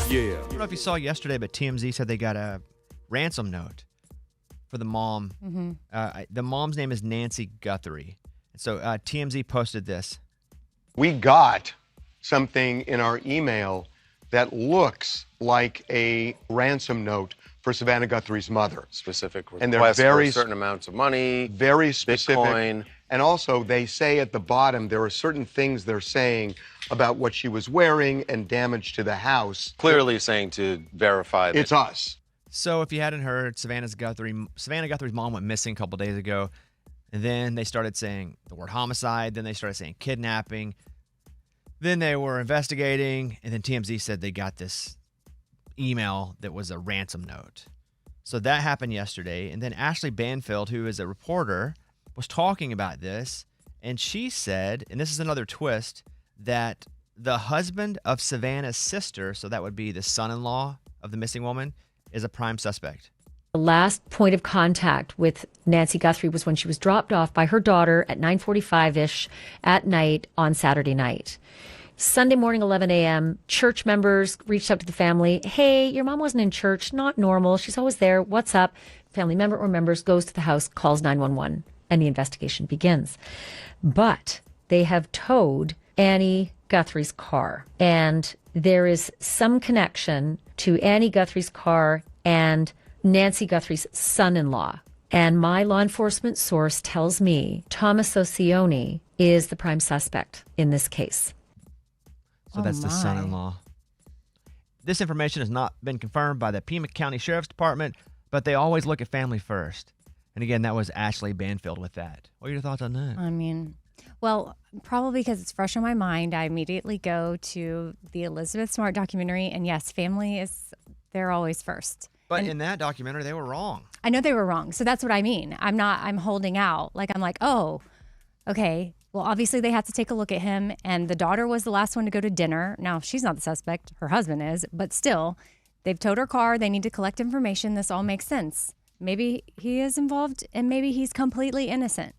Yeah. I don't know if you saw yesterday, but TMZ said they got a ransom note for the mom. The mom's name is Nancy Guthrie. So TMZ posted this. We got something in our email that looks like a ransom note for Savannah Guthrie's mother. Specific And they're requests very for certain amounts of money, very specific. Bitcoin. And also, they say at the bottom, there are certain things they're saying about what she was wearing and damage to the house. Clearly saying to verify that It's us. So if you hadn't heard, Savannah Guthrie's mom went missing a couple days ago. And then they started saying the word homicide. Then they started saying kidnapping. Then they were investigating. And then TMZ said they got this email that was a ransom note. So that happened yesterday. And then Ashley Banfield, who is a reporter, was talking about this. And she said, and this is another twist, that the husband of Savannah's sister, so that would be the son-in-law of the missing woman, is a prime suspect. The last point of contact with Nancy Guthrie was when she was dropped off by her daughter at 9:45-ish at night on Saturday night. Sunday morning, 11 a.m., church members reached out to the family. Hey, your mom wasn't in church. Not normal. She's always there. What's up? Family member or members goes to the house, calls 911, and the investigation begins. But they have towed Annie Guthrie's car. And there is some connection to Annie Guthrie's car and Nancy Guthrie's son-in-law. And my law enforcement source tells me Thomas Ocioni is the prime suspect in this case. So that's the son-in-law. This information has not been confirmed by the Pima County Sheriff's Department, but they always look at family first. And again, that was Ashley Banfield with that. What are your thoughts on that? I mean, well, probably because it's fresh on my mind, I immediately go to the Elizabeth Smart documentary. And yes, they're always first. But in that documentary, they were wrong. I know they were wrong. So that's what I mean. I'm holding out. I'm like, oh, okay. Well, obviously they had to take a look at him. And the daughter was the last one to go to dinner. Now, she's not the suspect. Her husband is. But still, they've towed her car. They need to collect information. This all makes sense. Maybe he is involved and maybe he's completely innocent.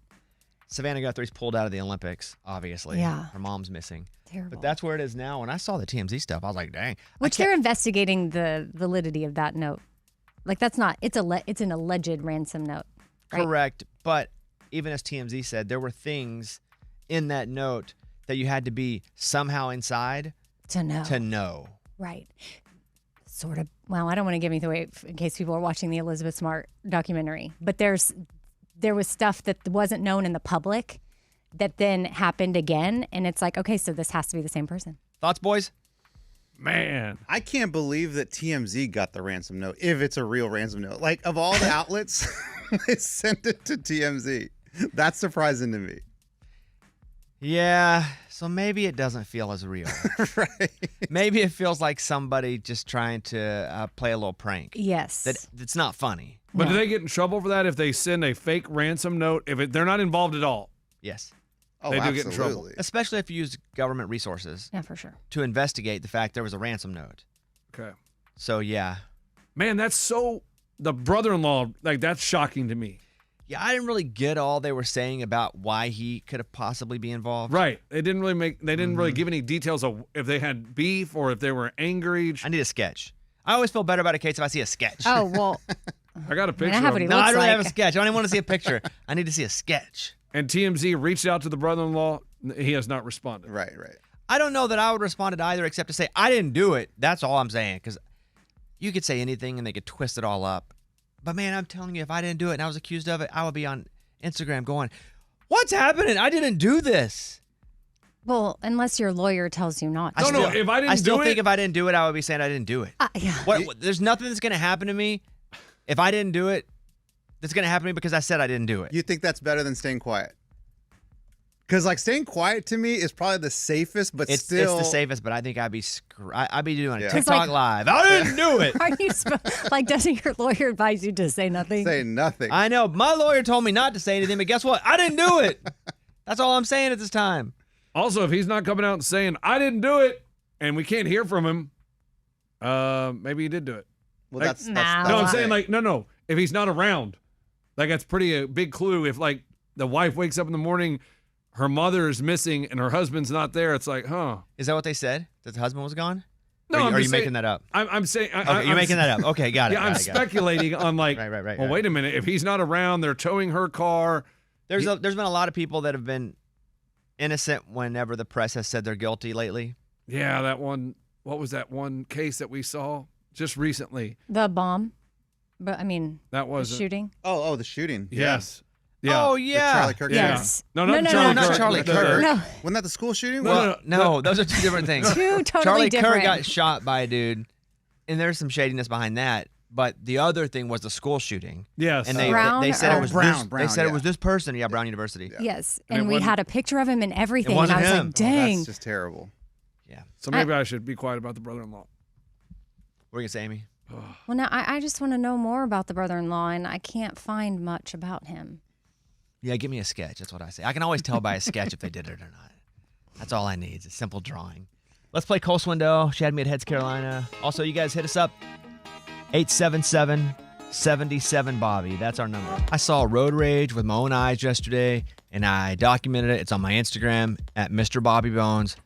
Savannah Guthrie's pulled out of the Olympics, obviously. Yeah. Her mom's missing. Terrible. But that's where it is now. When I saw the TMZ stuff, I was like, dang. Which they're investigating the validity of that note. That's not, it's an alleged ransom note. Right? Correct. But even as TMZ said, there were things in that note that you had to be somehow inside to know. Right. Sort of. Well, I don't want to give anything away in case people are watching the Elizabeth Smart documentary. But there was stuff that wasn't known in the public that then happened again. And it's like, okay, so this has to be the same person. Thoughts, boys? Man. I can't believe that TMZ got the ransom note, if it's a real ransom note. Of all the outlets, they sent it to TMZ. That's surprising to me. Yeah, so maybe it doesn't feel as real. Right. Maybe it feels like somebody just trying to play a little prank. Yes. It's not funny. But do they get in trouble for that if they send a fake ransom note? If they're not involved at all? Yes. Oh, they do absolutely. get in trouble. Especially if you use government resources. Yeah, for sure. To investigate the fact there was a ransom note. Okay. So, yeah. Man, the brother-in-law, that's shocking to me. Yeah, I didn't really get all they were saying about why he could have possibly be involved. Right. They didn't really give any details of if they had beef or if they were angry. I need a sketch. I always feel better about a case if I see a sketch. Oh, well. I got a picture I have what he No, I looks don't like. have a sketch. I don't even want to see a picture. I need to see a sketch. And TMZ reached out to the brother-in-law. He has not responded. Right. I don't know that I would respond to either except to say, I didn't do it. That's all I'm saying. Because you could say anything and they could twist it all up. But, man, I'm telling you, if I didn't do it and I was accused of it, I would be on Instagram going, what's happening? I didn't do this. Well, unless your lawyer tells you not to. If I didn't do it. I still think if I didn't do it, I would be saying I didn't do it. Yeah. There's nothing that's going to happen to me if I didn't do it that's going to happen to me because I said I didn't do it. You think that's better than staying quiet? Because staying quiet to me is probably the safest, but It's the safest, but I think I'd be doing a Yeah. TikTok live. I didn't do it. Are you doesn't your lawyer advise you to say nothing? Say nothing. I know. My lawyer told me not to say anything, but guess what? I didn't do it. That's all I'm saying at this time. Also, if he's not coming out and saying, I didn't do it, and we can't hear from him, maybe he did do it. Well, Like- that's No, I'm saying no. If he's not around, that's a big clue. If the wife wakes up in the morning, her mother is missing and her husband's not there, it's like, huh? Is that what they said? That the husband was gone? No, Or I'm are you just saying- making that up? I'm saying. Okay, you're making that up. Okay, got it. Yeah, I'm got it, got it. speculating on like. Right. Well, wait a minute. If he's not around, they're towing her car. There's been a lot of people that have been innocent whenever the press has said they're guilty lately. Yeah, that one. What was that one case that we saw just recently? The bomb. But I mean, That the was shooting. Oh, the shooting. Yes. Yeah. Oh The yeah. Charlie Kirk. Yeah. Yes. No, not No, Charlie no, Kirk. not Charlie The- Kirk. No, Wasn't that the school shooting? No, those are two different things. two totally Charlie different. Kirk got shot by a dude, and there's some shadiness behind that. But the other thing was the school shooting. Yes. And they Brown they said or- it was Brown, they said yeah. it was this person. Yeah, Brown University. Yes, And it and we wasn't- had a picture of him and everything. It wasn't and I was him. like, dang. That's just terrible. Yeah. So maybe I should be quiet about the brother-in-law. What were you gonna say, Amy? Well, now I just want to know more about the brother-in-law, and I can't find much about him. Yeah, give me a sketch. That's what I say. I can always tell by a sketch if they did it or not. That's all I need. It's a simple drawing. Let's play Cole Swindell. She had me at Heads, Carolina. Also, you guys hit us up. 877-77-Bobby. That's our number. I saw road rage with my own eyes yesterday, and I documented it. It's on my Instagram at Mr. Bobby Bones.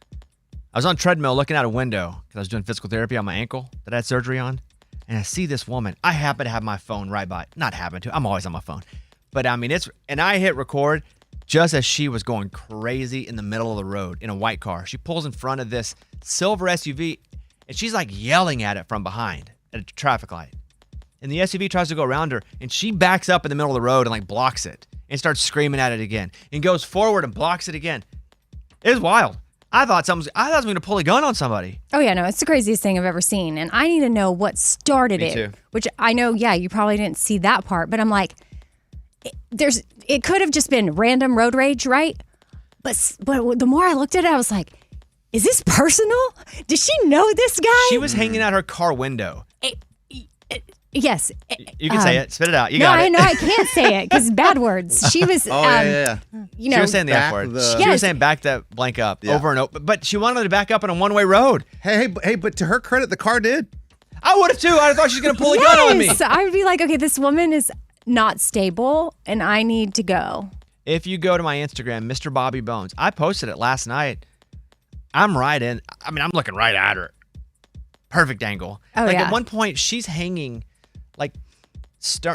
I was on a treadmill looking out a window because I was doing physical therapy on my ankle that I had surgery on. And I see this woman. I happen to have my phone right by. Not happen to. I'm always on my phone. But I mean, and I hit record just as she was going crazy in the middle of the road in a white car. She pulls in front of this silver SUV, and she's like yelling at it from behind at a traffic light. And the SUV tries to go around her, and she backs up in the middle of the road and like blocks it and starts screaming at it again and goes forward and blocks it again. It was wild. I thought I was going to pull a gun on somebody. Oh yeah, no, it's the craziest thing I've ever seen, and I need to know what started Me it. too. Which I know, yeah, you probably didn't see that part, but I'm like, it could have just been random road rage, right? But the more I looked at it, I was like, is this personal? Does she know this guy? She was hanging out her car window. Yes. You can say it. Spit it out. You no, got it. I know I can't say it because bad words. She was. Yeah. You know, She was saying the F back word. the- She Yes. was saying back that blank up Yeah. over and over. But she wanted to back up on a one-way road. Hey, but to her credit, the car did. I would have too. I thought she was going to pull a gun on me. Yes, I would be like, okay, this woman is not stable, and I need to go. If you go to my Instagram, Mr. Bobby Bones, I posted it last night. I'm right in. I mean, I'm looking right at her. Perfect angle. Oh, like yeah. at one point, she's hanging like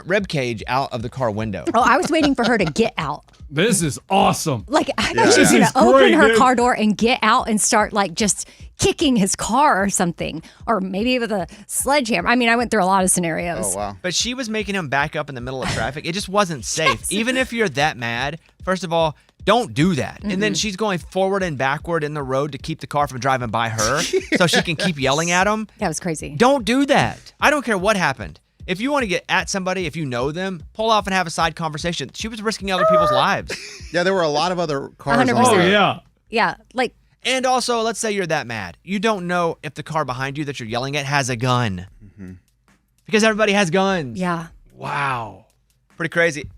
rib cage out of the car window. Oh, I was waiting for her to get out. This is awesome. Like I thought she was yeah. gonna This is open great, her dude. car door and get out and start like just kicking his car or something, or maybe with a sledgehammer. I mean, I went through a lot of scenarios. Oh wow. But she was making him back up in the middle of traffic. It just wasn't safe. Even if you're that mad, first of all, don't do that. And then she's going forward and backward in the road to keep the car from driving by her so she can keep yelling at him. That was crazy. Don't do that. I don't care what happened. If you want to get at somebody, if you know them, pull off and have a side conversation. She was risking other people's lives. Yeah, there were a lot of other cars. 100%. on Oh there. yeah. Yeah, like And also, let's say you're that mad. You don't know if the car behind you that you're yelling at has a gun. Because everybody has guns. yeah. Wow. Pretty crazy.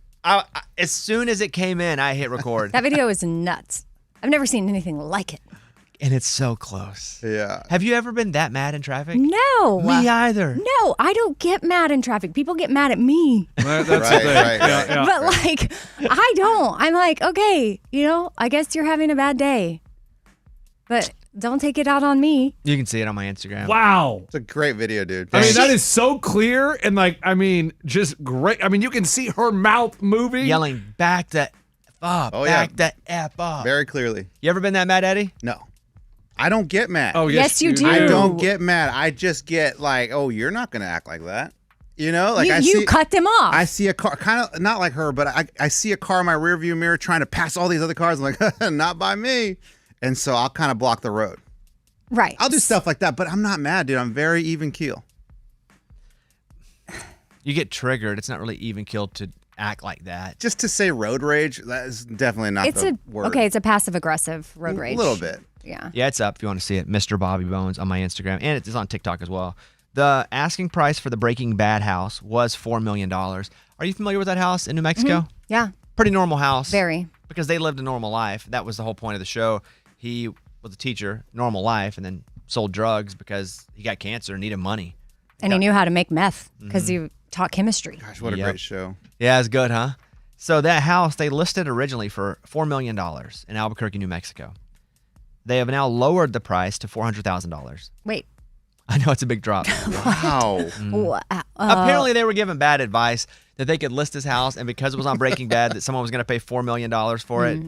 As soon as it came in, I hit record. That video is nuts. I've never seen anything like it. And it's so close. Yeah. Have you ever been that mad in traffic? No. Me either. No, I don't get mad in traffic. People get mad at me. That's Right, the thing. right, Yeah, right. yeah. But like, I don't. I'm like, okay, I guess you're having a bad day. But don't take it out on me. You can see it on my Instagram. Wow. It's a great video, dude. I mean, that is so clear and just great. I mean, you can see her mouth moving. Yelling, back the F up. Oh, yeah. Back the F up. Very clearly. You ever been that mad, Eddie? No. I don't get mad. Oh, Yes, you do. I don't get mad. I just get like, oh, you're not going to act like that. Like you cut them off. I see a car, kind of not like her, but I see a car in my rearview mirror trying to pass all these other cars. I'm like, not by me. And so I'll kind of block the road. right. I'll do stuff like that, but I'm not mad, dude. I'm very even keel. You get triggered. It's not really even killed to act like that. Just to say road rage, that is definitely not It's the word. okay. It's a passive aggressive road rage. A little bit. Yeah. Yeah, it's up if you want to see it. Mr. Bobby Bones on my Instagram. And it's on TikTok as well. The asking price for the Breaking Bad house was $4 million. Are you familiar with that house in New Mexico? Yeah. Pretty normal house. Very. Because they lived a normal life. That was the whole point of the show. He was a teacher, normal life, and then sold drugs because he got cancer and needed money. And he knew how to make meth because Mm-hmm. he taught chemistry. Gosh, what a Yep. great show. Yeah, it's good, huh? So that house, they listed originally for $4 million in Albuquerque, New Mexico. They have now lowered the price to $400,000. Wait, I know it's a big drop. Wow. Wow. Apparently, they were given bad advice that they could list his house, and because it was on Breaking Bad, that someone was going to pay $4 million for it.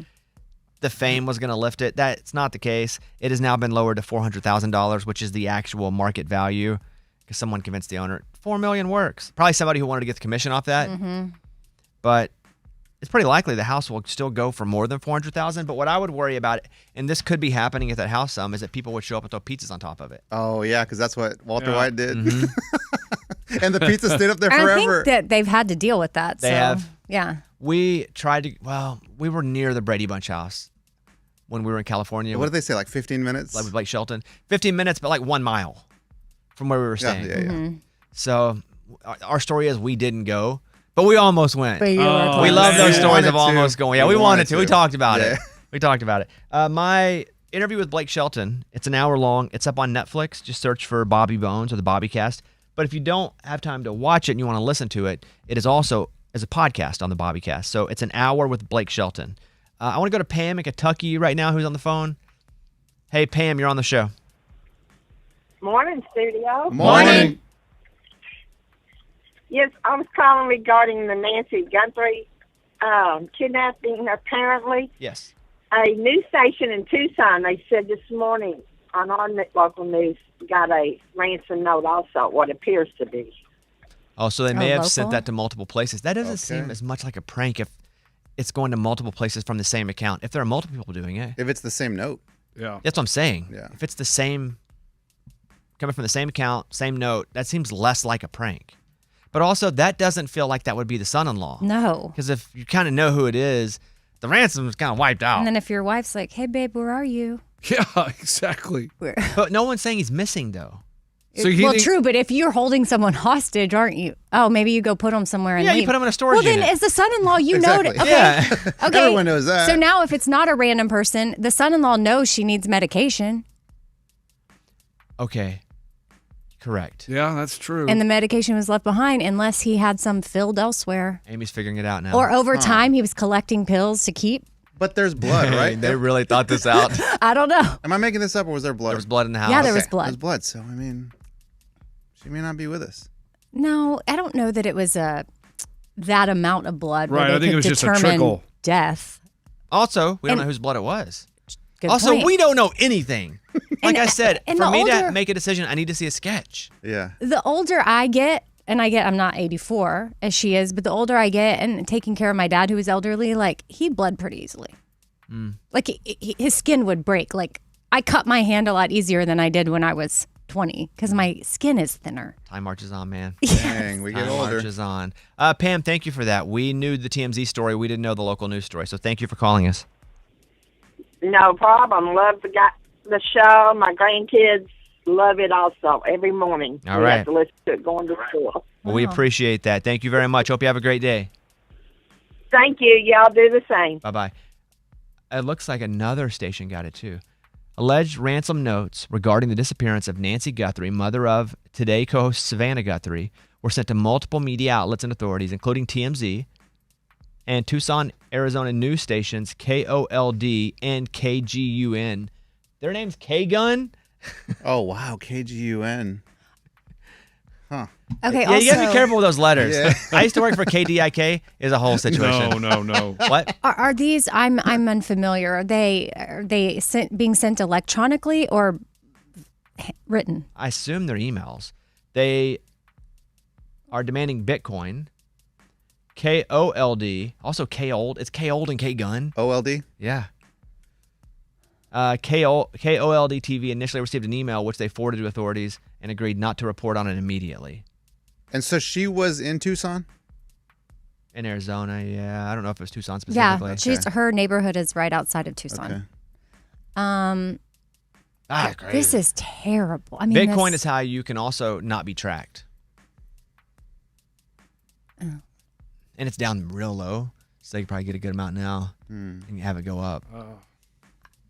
The fame was going to lift it. That's not the case. It has now been lowered to $400,000, which is the actual market value, because someone convinced the owner $4 million works. Probably somebody who wanted to get the commission off that. But it's pretty likely the house will still go for more than $400,000. But what I would worry about, and this could be happening at that house some, is that people would show up and throw pizzas on top of it. Oh, yeah, because that's what Walter White did. And the pizza stayed up there I forever. think that they've had to deal with that. They so, have. Yeah. We tried to, we were near the Brady Bunch house when we were in California. What did they say, like 15 minutes? Like with Blake Shelton. 15 minutes, but like 1 mile from where we were staying. Yeah. So our story is we didn't go, but we almost went. But you were We close. love those We stories of wanted to. almost going. Yeah, We we wanted wanted to. We to. talked about Yeah. it. We talked about it. My interview with Blake Shelton, it's an hour long. It's up on Netflix. Just search for Bobby Bones or the Bobbycast. But if you don't have time to watch it and you want to listen to it, it is also as a podcast on the Bobbycast. So it's an hour with Blake Shelton. I want to go to Pam in Kentucky right now, who's on the phone. Hey, Pam, you're on the show. Morning, studio. Morning. Yes, I was calling regarding the Nancy Guthrie kidnapping, apparently. Yes. A news station in Tucson, they said this morning on our local news, got a ransom note also, what appears to be. Oh, so they may have sent local? that to multiple places. That doesn't seem Okay. as much like a prank if it's going to multiple places from the same account. If there are multiple people doing it, If it's the same note. Yeah. that's what I'm saying. Yeah. If it's the same, coming from the same account, same note, that seems less like a prank. But also, that doesn't feel like that would be the son-in-law. No. Because if you kind of know who it is, the ransom's kind of wiped out. And then if your wife's like, hey, babe, where are you? Yeah, exactly. But no one's saying he's missing, though. So you Well, think- true, but if you're holding someone hostage, aren't you? Oh, maybe you go put them somewhere and Yeah, leave. you put him in a storage Well, then unit. as the son-in-law, you Exactly. know. Okay. Yeah. Okay. Everyone knows that. So now if it's not a random person, the son-in-law knows she needs medication Okay. Correct. Yeah, that's true. and the medication was left behind unless he had some filled elsewhere. Amy's figuring it out now. Or over time, he was collecting pills to keep. But there's blood, right? They really thought this out. I don't know. Am I making this up or was there blood? There was blood in the house. Yeah, there was There's blood. blood, so I mean, she may not be with us. No, I don't know that it was that amount of blood. where Right, they I think it could was just a determine trickle. Death. Also, we don't And- know whose blood it was. Good Also, point. we don't know anything. Like I said, and for the me to older- make a decision, I need to see a sketch. Yeah. The older I get, and I'm not 84 as she is, but the older I get and taking care of my dad who was elderly, like he bled pretty easily. Like his skin would break. Like I cut my hand a lot easier than I did when I was 20 because my skin is thinner. Time marches on, man. Dang, we get Time older. marches on. Pam, thank you for that. We knew the TMZ story. We didn't know the local news story. So thank you for calling us. No problem. Love the show. My grandkids love it also every morning. All we right. have to listen to it going to school. Well, we appreciate that. Thank you very much. Hope you have a great day. Thank you. Y'all do the same. Bye-bye. It looks like another station got it, too. Alleged ransom notes regarding the disappearance of Nancy Guthrie, mother of Today co-host Savannah Guthrie, were sent to multiple media outlets and authorities, including TMZ and Tucson, Arizona news stations KOLD and KGUN. Their name's K-Gun? Oh wow, KGUN. Huh. Okay, Yeah, you gotta be also, careful with those letters. Yeah. I used to work for KDIK. Is a whole situation. No. What? Are these? I'm unfamiliar. Are they being sent electronically or written? I assume they're emails. They are demanding Bitcoin. KOLD. Also K-Old. It's K-Old and K-Gun. OLD. Yeah. KOLD TV initially received an email which they forwarded to authorities and agreed not to report on it immediately. And so she was in Tucson. In Arizona, yeah. I don't know if it was Tucson Yeah, specifically. her neighborhood is right outside of Tucson. Okay. This is terrible. I mean, Bitcoin this- is how you can also not be tracked. Oh. And it's down real low, so you can probably get a good amount now and have it go up.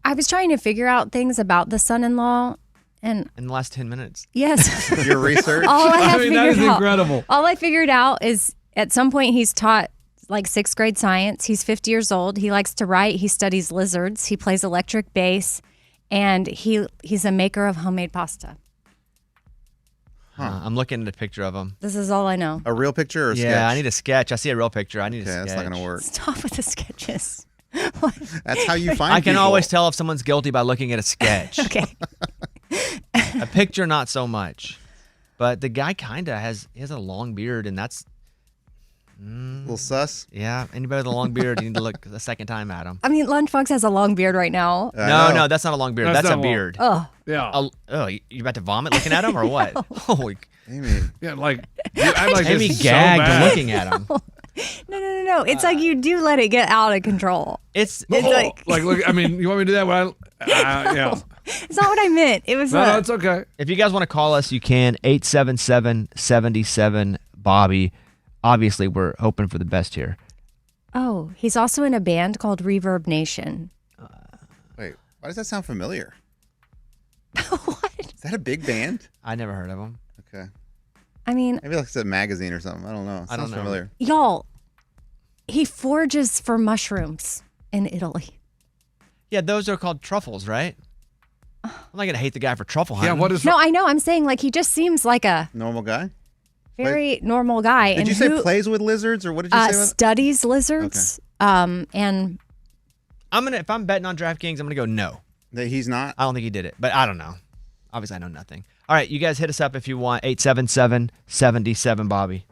I was trying to figure out things about the son-in-law, and In the last 10 minutes. yes, Your research. all I have I mean, that figured is out. incredible. All I figured out is at some point he's taught like 6th grade science. He's 50 years old. He likes to write. He studies lizards. He plays electric bass, and he's a maker of homemade pasta. I'm looking at a picture of him. This is all I know. A real picture or a sketch? Yeah, I need a sketch. I see a real picture. I need a Okay, sketch. that's not going to work. Stop with the sketches. That's how you find I can people. always tell if someone's guilty by looking at a sketch. Okay. A picture, not so much. But the guy kind of has a long beard, and that's A little sus. yeah. Anybody with a long beard, you need to look a second time at him. I mean, Lunchbox has a long beard right now. No, that's not a long beard. That's That's a not long. beard. Oh, Yeah. Oh, you about to vomit looking at him or what? Holy, Amy. Yeah, like you act like Amy this is gagged so bad. looking at him. no. It's like you do let it get out of control. It's It's like Look, I mean, you want me to do that? Well, yeah. it's not what I meant. It was No, it's okay. If you guys want to call us, you can 877-77-Bobby. Obviously, we're hoping for the best here. Oh, he's also in a band called Reverb Nation. Wait, why does that sound familiar? What? Is that a big band? I never heard of him. Okay. I mean, Maybe like it's a magazine or something. I don't know. It I don't sounds know. familiar. y'all, he forages for mushrooms in Italy. Yeah, those are called truffles, right? I'm not gonna hate the guy for truffle hunting. Yeah, what is No, I know. I'm saying like he just seems like a Normal guy? very normal guy. Did and you say who, plays with lizards or what did you say? studies lizards. And if I'm betting on DraftKings, I'm gonna go no. That he's not? I don't think he did it, but I don't know. Obviously, I know nothing. All right, you guys hit us up if you want. 877-77-Bobby.